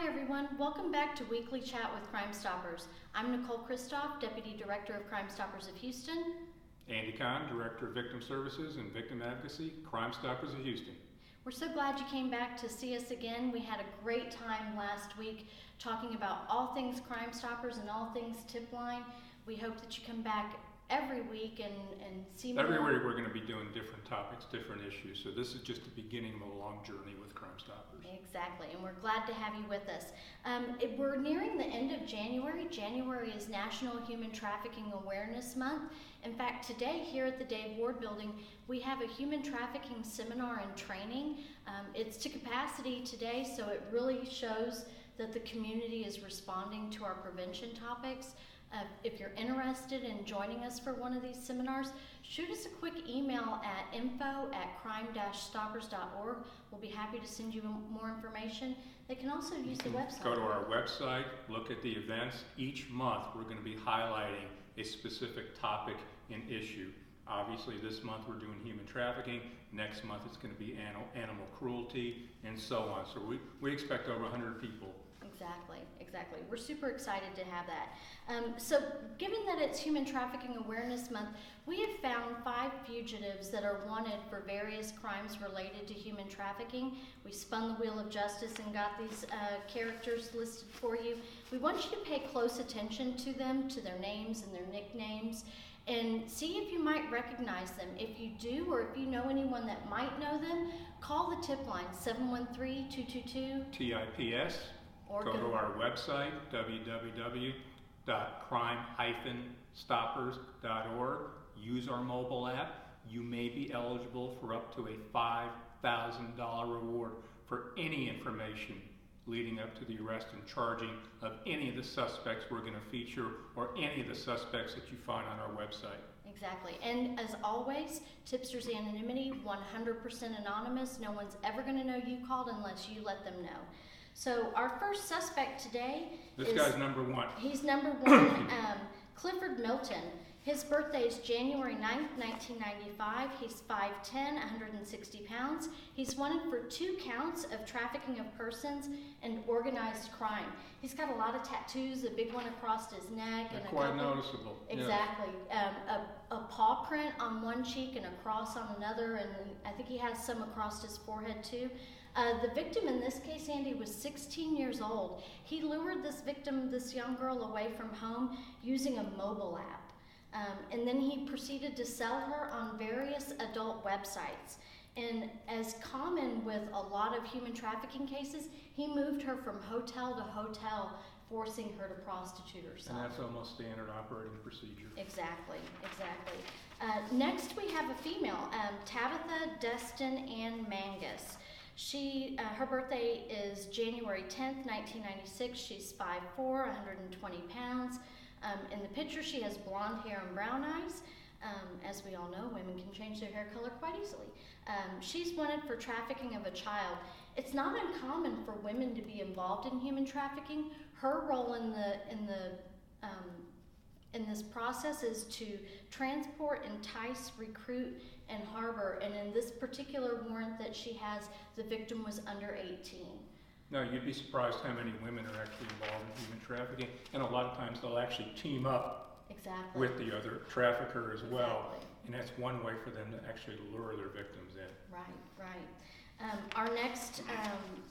Hi everyone, welcome back to Weekly Chat with Crime Stoppers. I'm Nichole Deputy Director of Crime Stoppers of Houston. Andy, Director of Victim Services and Victim Advocacy, Crime Stoppers of Houston. We're so glad you came back to see us again. We had a great time last week talking about all things Crime Stoppers and all things Tip Line. We hope that you come back every week and see more. Every week we're going to be doing different topics, different issues, so this is just the beginning of a long journey with Crime Stoppers. Exactly, and we're glad to have you with us. We're nearing the end of January. January is National Human Trafficking Awareness Month. In fact, today here at the Dave Ward Building, we have a human trafficking seminar and training. It's to capacity today, so it really shows that the community is responding to our prevention topics. If you're interested in joining us for one of these seminars, shoot us a quick email at info@crime-stoppers.org. We'll be happy to send you more information. They can also use the website. Go to our website, look at the events. Each month we're going to be highlighting a specific topic and issue. Obviously this month we're doing human trafficking. Next month it's going to be animal cruelty and so on. So we expect over 100 people. Exactly. We're super excited to have that. So given that it's Human Trafficking Awareness Month, we have found 5 fugitives that are wanted for various crimes related to human trafficking. We spun the wheel of justice and got these characters listed for you. We want you to pay close attention to them, to their names and their nicknames, and see if you might recognize them. If you do, or if you know anyone that might know them, call the tip line 713-222-TIPS. Go to our website, www.crime-stoppers.org. Use our mobile app. You may be eligible for up to a $5,000 reward for any information leading up to the arrest and charging of any of the suspects we're going to feature or any of the suspects that you find on our website. Exactly. And as always, tipsters anonymity, 100% anonymous. No one's ever going to know you called unless you let them know. So our first suspect today This guy's number one. He's number one, Clifford Milton. His birthday is January 9th, 1995. He's 5'10", 160 pounds. He's wanted for 2 counts of trafficking of persons and organized crime. He's got a lot of tattoos, a big one across his neck. And quite noticeable. Exactly. Yeah. A paw print on one cheek and a cross on another, and I think he has some across his forehead too. The victim in this case, Andy, was 16 years old. He lured this victim, this young girl, away from home using a mobile app. And then he proceeded to sell her on various adult websites. And as common with a lot of human trafficking cases, he moved her from hotel to hotel, forcing her to prostitute herself. And that's almost standard operating procedure. Exactly. Next we have a female, Tabitha Dustin and Mangus. Her birthday is January 10th, 1996. She's 5'4", 120 pounds. In the picture, she has blonde hair and brown eyes. As we all know, women can change their hair color quite easily. She's wanted for trafficking of a child. It's not uncommon for women to be involved in human trafficking. Her role in this process is to transport, entice, recruit, and harbor. And in this particular warrant that she has, the victim was under 18. No, you'd be surprised how many women are actually involved in human trafficking, and a lot of times they'll actually team up with the other trafficker as well, and that's one way for them to actually lure their victims in. Right. Our next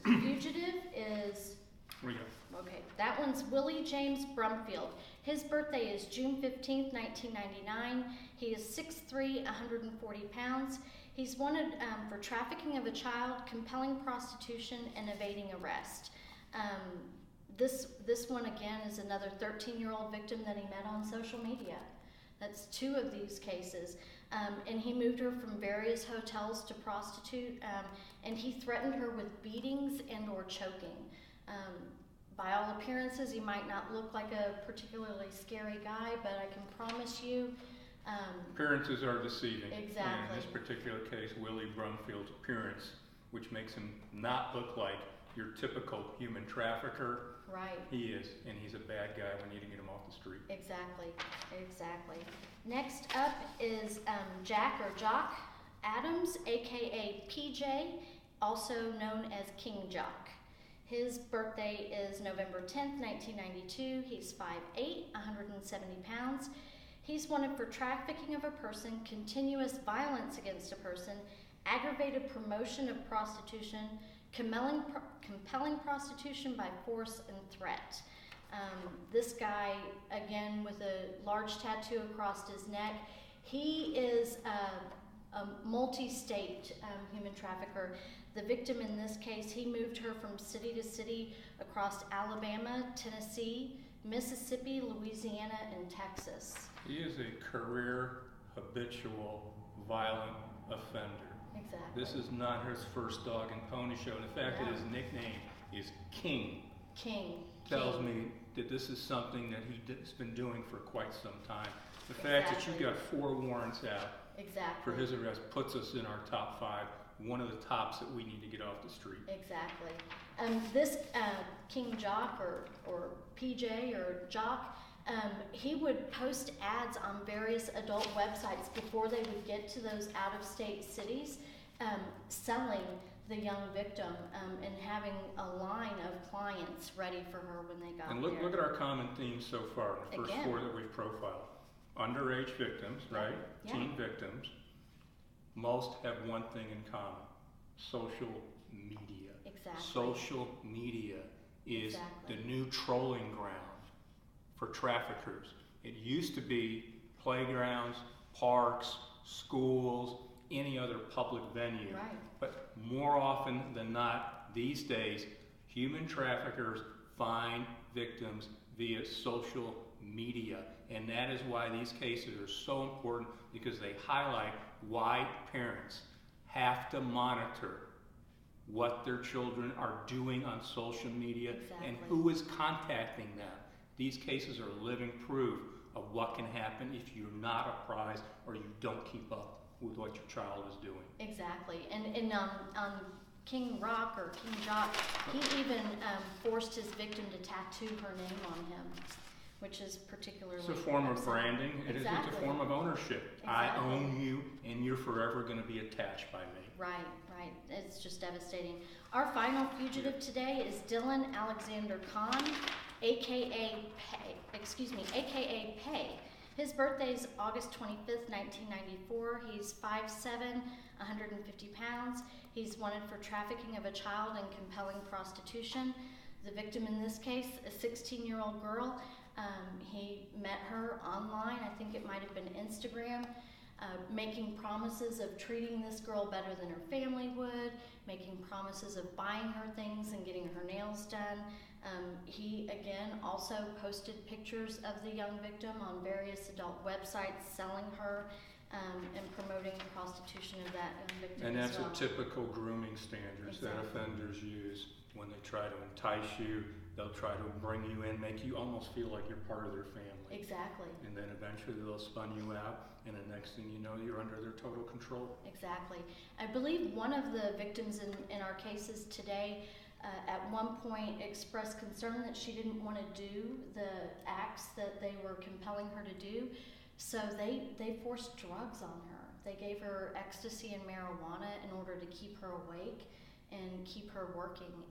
fugitive is... Okay, that one's Willie James Brumfield. His birthday is June 15th, 1999. He is 6'3", 140 pounds. He's wanted for trafficking of a child, compelling prostitution, and evading arrest. This one, again, is another 13-year-old victim that he met on social media. That's 2 of these cases. And he moved her from various hotels to prostitute, and he threatened her with beatings and or choking. By all appearances, he might not look like a particularly scary guy, but I can promise you... appearances are deceiving. Exactly. And in this particular case, Willie Brumfield's appearance, which makes him not look like your typical human trafficker. Right. He is, and he's a bad guy. We need to get him off the street. Exactly. Next up is Jock Adams, aka PJ, also known as King Jock. His birthday is November 10th, 1992. He's 5'8", 170 pounds. He's wanted for trafficking of a person, continuous violence against a person, aggravated promotion of prostitution, compelling prostitution by force and threat. This guy, again, with a large tattoo across his neck, he is a multi-state human trafficker. The victim in this case, he moved her from city to city across Alabama, Tennessee, Mississippi, Louisiana, and Texas. He is a career habitual violent offender. Exactly. This is not his first dog and pony show. In fact, that his nickname is King. Tells me that this is something that he's been doing for quite some time. The fact that you got 4 warrants out for his arrest puts us in our top 5, one of the tops that we need to get off the street. Exactly. This King Jock or PJ or Jock, he would post ads on various adult websites before they would get to those out-of-state cities, selling the young victim and having a line of clients ready for her when they got there. And look at our common themes so far, the first 4 that we've profiled. Underage victims, right? Yeah. Teen victims. Most have one thing in common: social media. Exactly. Social media is the new trolling ground for traffickers. It used to be playgrounds, parks, schools, any other public venue. Right. But more often than not, these days, human traffickers find victims via social media. And that is why these cases are so important, because they highlight why parents have to monitor what their children are doing on social media and who is contacting them. These cases are living proof of what can happen if you're not apprised or you don't keep up with what your child is doing. Exactly. And on King Rock or King Jock, he even forced his victim to tattoo her name on him, which is particularly... It's a form of branding. It's a form of ownership. I own you, and you're forever going to be attached by me. Right. It's just devastating. Our final fugitive today is Dylan Alexander Kahn, aka Pay. His birthday is August 25th, 1994. He's 5'7", 150 pounds. He's wanted for trafficking of a child and compelling prostitution. The victim in this case, a 16-year-old girl. He met her online, I think it might have been Instagram, making promises of treating this girl better than her family would, making promises of buying her things and getting her nails done. He, again, also posted pictures of the young victim on various adult websites, selling her and promoting the prostitution of that young victim. And that's as well. a typical grooming standards that offenders use when they try to entice you. They'll try to bring you in, make you almost feel like you're part of their family. Exactly. And then eventually they'll spun you out, and the next thing you know, you're under their total control. Exactly. I believe one of the victims in our cases today at one point expressed concern that she didn't want to do the acts that they were compelling her to do, so they forced drugs on her. They gave her ecstasy and marijuana in order to keep her awake and keep her working.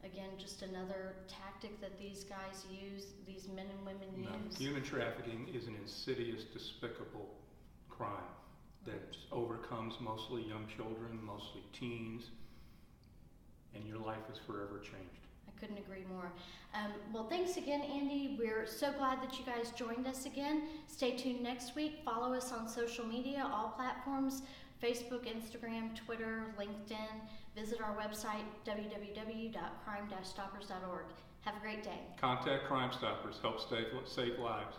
Again, just another tactic that these guys use, these men and women use. Human trafficking is an insidious, despicable crime that overcomes mostly young children, mostly teens, and your life is forever changed. I couldn't agree more. Well, thanks again, Andy. We're so glad that you guys joined us again. Stay tuned next week. Follow us on social media, all platforms, Facebook, Instagram, Twitter, LinkedIn. Visit our website, www.crime-stoppers.org. Have a great day. Contact Crime Stoppers. Help save lives.